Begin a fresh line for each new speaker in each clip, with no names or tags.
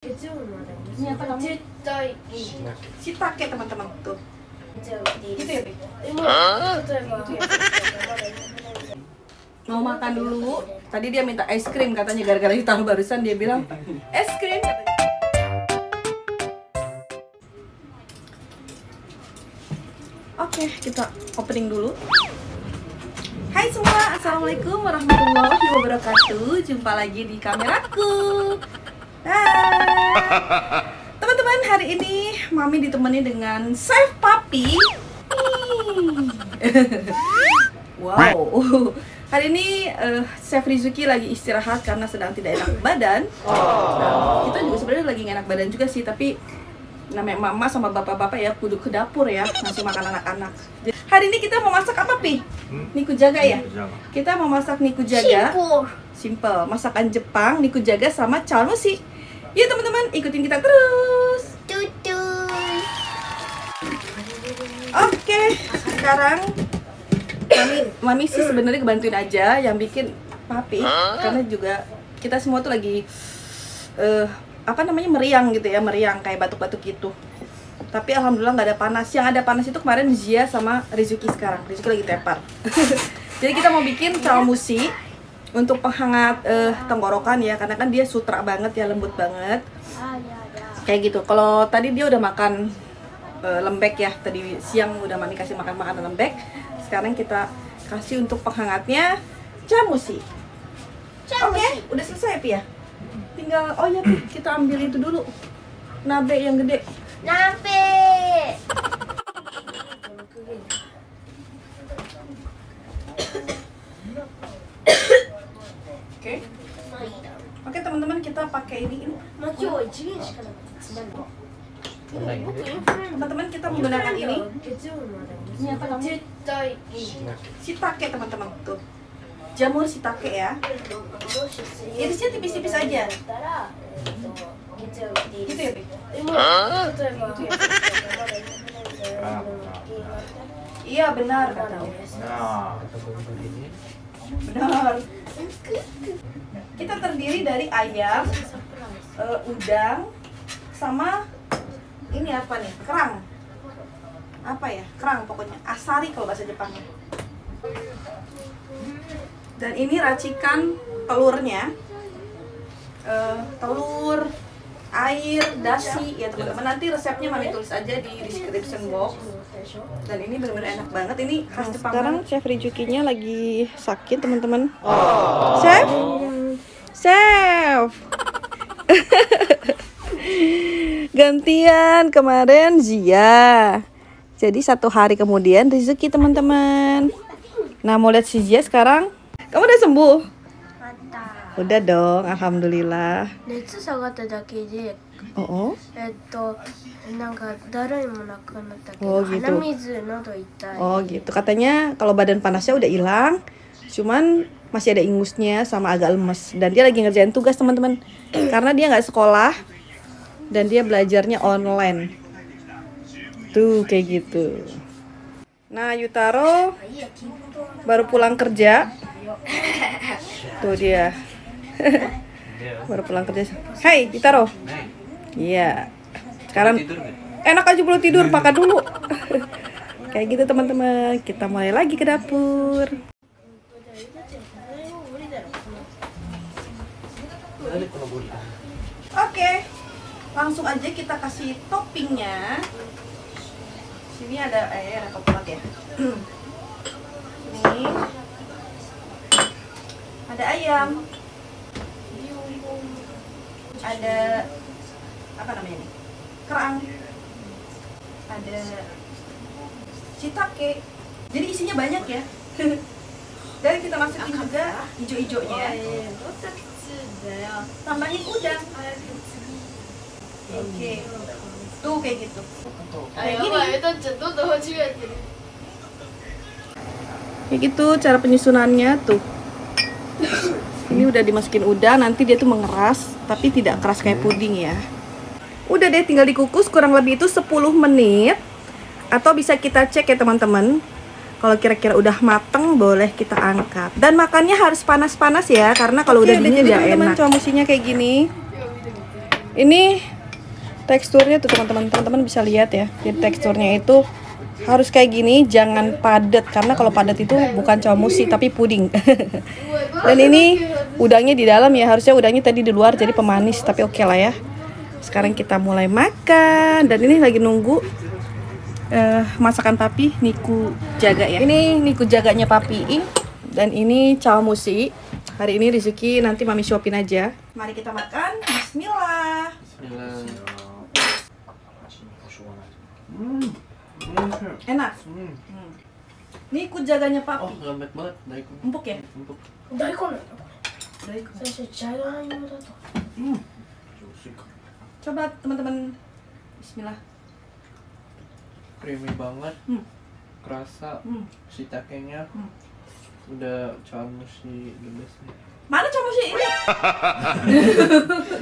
Ini apa namanya? Shiitake teman-teman tuh. Gitu ya, Bi? Mau makan dulu. Tadi dia minta es krim katanya gara-gara ditaruh barusan dia bilang es krim katanya. Oke, kita opening dulu. Hai semua, assalamualaikum warahmatullahi wabarakatuh. Jumpa lagi di kameraku. Hai teman-teman, hari ini Mami ditemani dengan Chef Papi. Wow, hari ini Chef Rizuki lagi istirahat karena sedang tidak enak badan. Nah, kita juga sebenarnya lagi gak enak badan juga sih, tapi namanya mama sama bapak-bapak ya kudu ke dapur ya ngasih makan anak-anak. Hari ini kita mau masak apa, Pi? Nikujaga ya? Kita mau masak nikujaga. Simple, masakan Jepang, nikujaga sama chawanmushi. Yuk teman-teman, ikutin kita terus. Oke, sekarang Mami sih sebenarnya kebantuin aja yang bikin Papi, karena juga kita semua tuh lagi apa namanya, meriang gitu ya, meriang kayak batuk-batuk gitu. Tapi alhamdulillah nggak ada panas. Yang ada panas itu kemarin Zia sama Rizuki sekarang. Rizuki lagi tepar. Jadi kita mau bikin chawanmushi untuk penghangat tenggorokan ya, karena kan dia sutra banget ya, lembut banget. Kayak gitu. Kalau tadi dia udah makan lembek ya, tadi siang udah Mami kasih makan makanan lembek. Sekarang kita kasih untuk penghangatnya chawanmushi. Oke, udah selesai Pi ya? Tinggal, oh ya Pi, kita ambil itu dulu, nabe yang gede.
Nabe.
Oke teman-teman, kita pakai ini. Teman-teman, kita menggunakan ini. Ini apa namanya? Shiitake teman-teman tuh. Jamur shiitake ya. Irisnya tipis-tipis aja. Gitu ya, Bi? Iya benar katanya. Benar. Kita terdiri dari ayam, udang, sama ini apa nih? Kerang. Apa ya? Kerang pokoknya. Asari kalau bahasa Jepangnya. Dan ini racikan telurnya. Telur, air, dasi ya teman-teman. Nanti resepnya Mami tulis aja di description box. Dan ini benar-benar enak banget. Ini khas Jepang. Sekarang Chef Rizuki-nya lagi sakit teman-teman. Chef? Chef! Gantian kemarin Zia. Jadi 1 hari kemudian Rizuki teman-teman. Nah, mau lihat si Zia sekarang. Kamu udah sembuh? Udah dong, alhamdulillah. Oh, oh gitu. Katanya kalau badan panasnya udah hilang, cuman masih ada ingusnya sama agak lemes. Dan dia lagi ngerjain tugas teman-teman, karena dia nggak sekolah dan dia belajarnya online. Tuh kayak gitu. Nah, Yutaro baru pulang kerja. Tuh dia. Baru pulang kerja. Hai, Yutaro. Iya. Sekarang enak aja belum tidur, makan dulu. Kayak gitu teman-teman. Kita mulai lagi ke dapur. Oke. Langsung aja kita kasih toppingnya. Sini ada coklat ya. Ini ada ayam. Ada apa namanya nih? Kerang. Ada shiitake. Jadi isinya banyak ya. Dan kita masukin juga hijau-hijaunya. Tambahin udang. Oke. Tuh kayak gitu. Kayak gini. Kayak gitu cara penyusunannya tuh. Ini udah dimasukin udang, nanti dia tuh mengeras, tapi tidak keras kayak puding ya. Udah deh, tinggal dikukus kurang lebih itu 10 menit. Atau bisa kita cek ya teman-teman. Kalau kira-kira udah mateng, boleh kita angkat. Dan makannya harus panas-panas ya, karena kalau udah dingin nggak enak. Chawanmushinya kayak gini. Ini teksturnya tuh teman-teman bisa lihat ya. Jadi teksturnya itu harus kayak gini, jangan padat karena kalau padat itu bukan chawanmushi tapi puding. Dan ini udangnya di dalam ya, harusnya udangnya tadi di luar jadi pemanis tapi oke lah ya. Sekarang kita mulai makan dan ini lagi nunggu masakan papi niku jaga ya. Ini niku jaganya papi dan ini chawanmushi. Hari ini rezeki nanti mami suapin aja. Mari kita makan. Bismillah. Enak. Niku jaganya papi.
Oh, lembek banget daikon.
Empuk ya?
Empuk.
Daikon.
Daikon.
Daikon.
Coba teman-teman. Bismillah.
Creamy banget. Kerasa shiitake-nya. Udah chawanmushi the best nih.
Mana chawanmushi ini?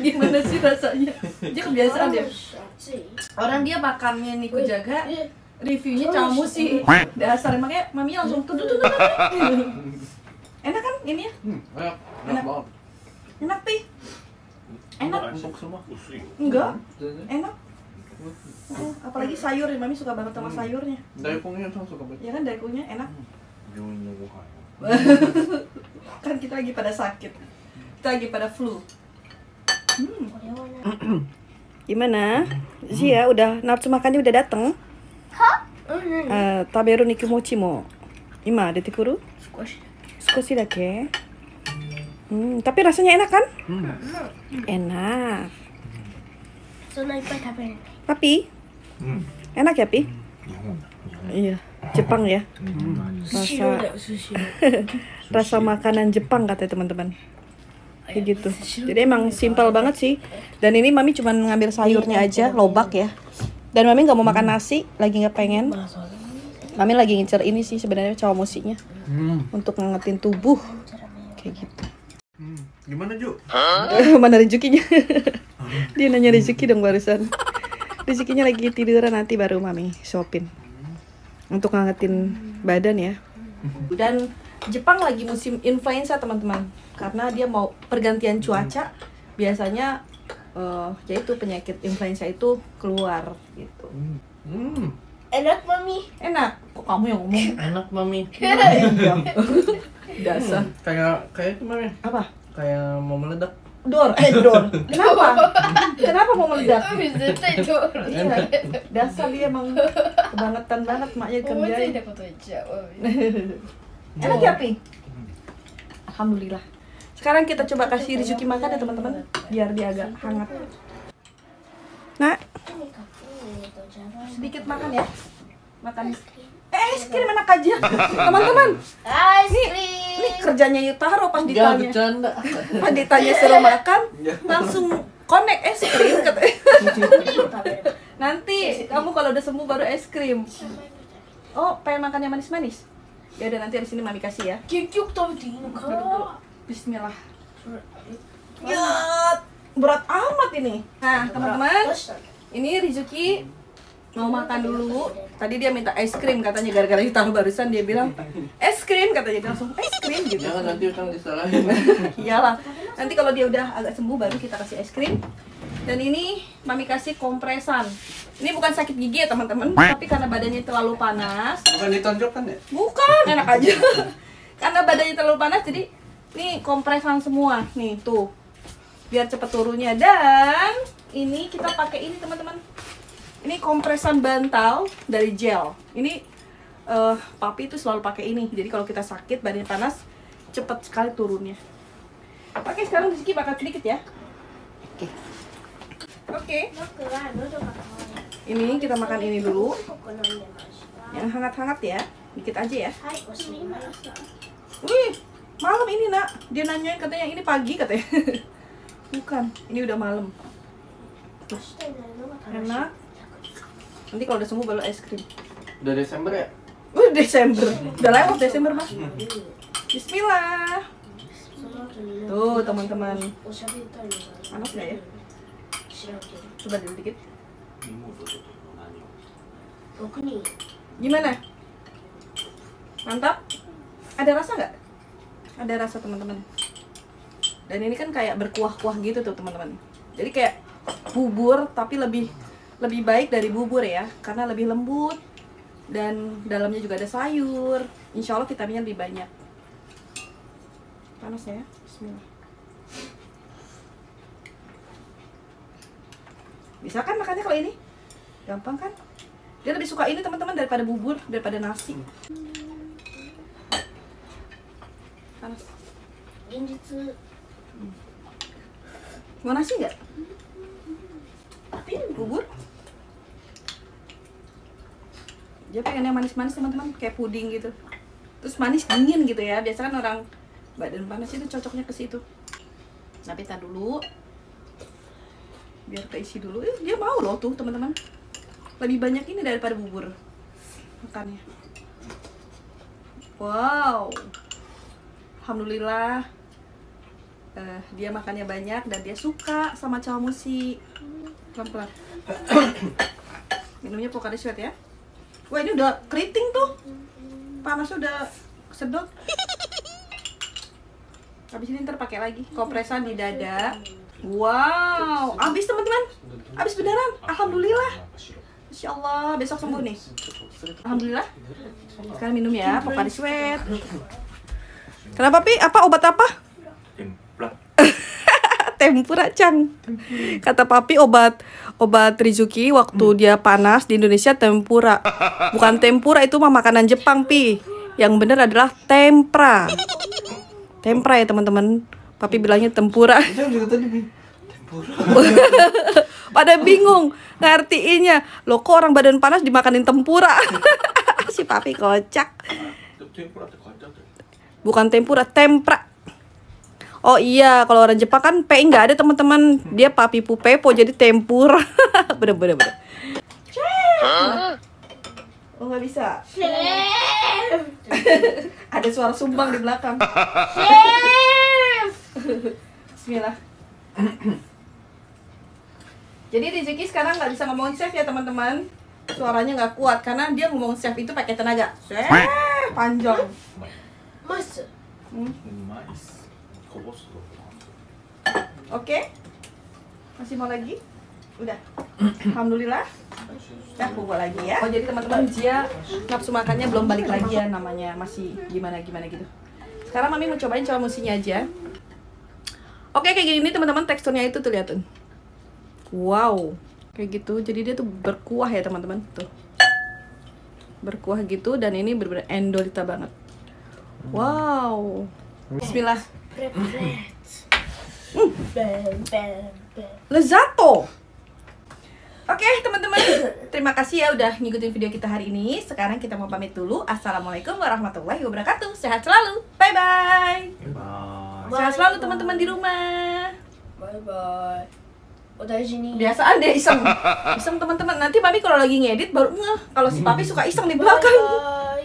Gimana sih rasanya? Dia kebiasaan ya. Orang dia makannya niku jaga, reviewnya chawanmushi. Dasar makanya maminya langsung tuh. Enak kan ini ya?
Enak. Enak banget.
Enak pi. Enak.
Empuk semua.
Enggak. Enak. Apalagi sayur, mami suka banget sama sayurnya.
Daikonnya tuh suka banget.
Ya kan daikonnya enak. Kan kita lagi pada sakit, kita lagi pada flu. Gimana? Zia udah nafsu makannya udah dateng. Taberu nikimochi mo ima detekuru? Skoshi dake. Tapi rasanya enak kan? Enak. Papi? Enak ya Pi? Iya, Jepang ya. Rasa makanan Jepang katanya teman-teman. Kayak gitu. Jadi emang simpel banget sih. Dan ini mami cuma ngambil sayurnya aja, lobak ya. Dan mami nggak mau makan nasi, lagi nggak pengen. Mami lagi ngincer ini sih sebenarnya chawanmushi-nya untuk ngangetin tubuh. Kayak gitu.
Gimana Ju?
Mana rezekinya? Dia nanya rezeki dong barusan. Rezekinya lagi tiduran, nanti baru mami shopin untuk ngangetin badan ya. Dan Jepang lagi musim influenza teman-teman, karena dia mau pergantian cuaca. Biasanya yaitu penyakit influenza itu keluar gitu.
Enak mami.
Enak. Kok kamu yang ngomong?
Enak mami.
Dasar.
Kayak itu mami.
Apa?
Kayak mau meledak.
Dor. Kenapa? Kenapa mau meledak? Iya. Dasar dia emang kebangetan banget maknya kerjain. Enak ya Pi? Alhamdulillah. Sekarang kita coba kasih Rizuki makan ya teman-teman, biar dia agak hangat. Nah, sedikit makan ya. Makan. Es krim enak aja. Teman-teman. Ini kerjanya Yutaro pas ditanya.
Bercanda.
Pas ditanya suruh makan, langsung connect es krim katanya. Nanti kamu kalau udah sembuh baru es krim. Oh, pengen makan yang manis-manis? Ya udah, nanti abis ini mami kasih ya. Bismillah. Ya, berat amat ini. Nah, teman-teman, ini Rizuki mau makan dulu. Tadi dia minta es krim katanya, gara-gara ditaruh barusan dia bilang es krim katanya, dia langsung es krim gitu.
Jangan nanti utang disalahin.
Iyalah. Nanti kalau dia udah agak sembuh baru kita kasih es krim. Dan ini mami kasih kompresan. Ini bukan sakit gigi ya teman-teman, tapi karena badannya terlalu panas.
Bukan ditonjok kan ya?
Bukan, enak aja. Karena badannya terlalu panas, jadi ini kompresan semua nih tuh, biar cepet turunnya. Dan ini kita pakai ini teman-teman. Ini kompresan bantal dari gel. Ini papi itu selalu pakai ini. Jadi kalau kita sakit badannya panas, cepet sekali turunnya. Oke, sekarang Rizky bakal sedikit ya. Oke. Ini kita makan ini dulu. Yang hangat-hangat ya. Dikit aja ya. Wih, malam ini nak. Dia nanyain katanya ini pagi katanya. Bukan, ini udah malam. Enak. Nanti kalau udah sembuh baru es krim.
Udah Desember ya?
Desember. Udah lewat Desember mah. Bismillah. Tuh teman-teman. Panas nggak ya? Coba dulu dikit. Gimana? Mantap? Ada rasa nggak? Ada rasa teman-teman. Dan ini kan kayak berkuah-kuah gitu tuh teman-teman. Jadi kayak bubur, tapi lebih baik dari bubur ya, karena lebih lembut dan dalamnya juga ada sayur. Insya Allah vitaminnya lebih banyak. Panas ya, bismillah. Bisa kan makannya kalau ini? Gampang kan? Dia lebih suka ini teman-teman daripada bubur, daripada nasi. Panas.
Genjutsu.
Mau nasi nggak? Bubur? Dia pengen yang manis-manis teman-teman, kayak puding gitu. Terus manis dingin gitu ya. Biasa kan orang badan panas itu cocoknya ke situ. Tapi tar dulu. Biar keisi dulu. Dia mau loh tuh teman-teman. Lebih banyak ini daripada bubur makannya. Wow. Alhamdulillah. Dia makannya banyak dan dia suka sama chawanmushi. Pelan-pelan. Minumnya Pocari Sweat ya. Wah, ini udah keriting tuh. Panasnya udah sedot. Habis ini ntar pakai lagi kompresan di dada. Wow, habis teman-teman. Habis beneran. Alhamdulillah. Insya Allah besok sembuh nih. Alhamdulillah. Sekarang minum ya Pocari Sweat. Kenapa Pi? Apa obat apa? Tempura Cang. Kata Papi obat Rizuki waktu dia panas di Indonesia tempura. Bukan tempura, itu mah makanan Jepang Pi. Yang bener adalah tempra. Tempra ya teman-teman. Papi bilangnya tempura. Pada bingung ngartiinnya. Loh kok orang badan panas dimakanin tempura? Si Papi kocak. Bukan tempura, tempra. Oh iya, kalau orang Jepang kan P nggak ada teman-teman. Dia Papi Pupepo jadi tempura. Bener. Oh nggak bisa. Ada suara sumbang di belakang. Bismillah. Jadi Rizuki sekarang nggak bisa ngomong chef ya teman-teman. Suaranya nggak kuat karena dia ngomong chef itu pakai tenaga. Chef panjang.
Mas.
Oke. Masih mau lagi? Udah. Alhamdulillah. Nah, bubuk lagi ya. Oh, jadi teman-teman dia nafsu makannya belum balik lagi ya, namanya masih gimana gitu. Sekarang Mami mau cobain chawanmushinya aja. Oke, kayak gini teman-teman, teksturnya itu tuh liatin. Wow. Kayak gitu. Jadi dia tuh berkuah ya, teman-teman. Tuh. Berkuah gitu dan ini bener-bener endolita banget. Wow. Bismillah. Lezato. Oke teman-teman, terima kasih ya udah ngikutin video kita hari ini. Sekarang kita mau pamit dulu. Assalamualaikum warahmatullahi wabarakatuh. Sehat selalu. Bye-bye. Sehat selalu teman-teman di rumah.
Bye-bye. Odaiji ni.
Biasaan deh iseng. Iseng teman-teman. Nanti Papi kalau lagi ngedit baru ngeh. Kalau si Papi suka iseng di belakang.
Bye-bye.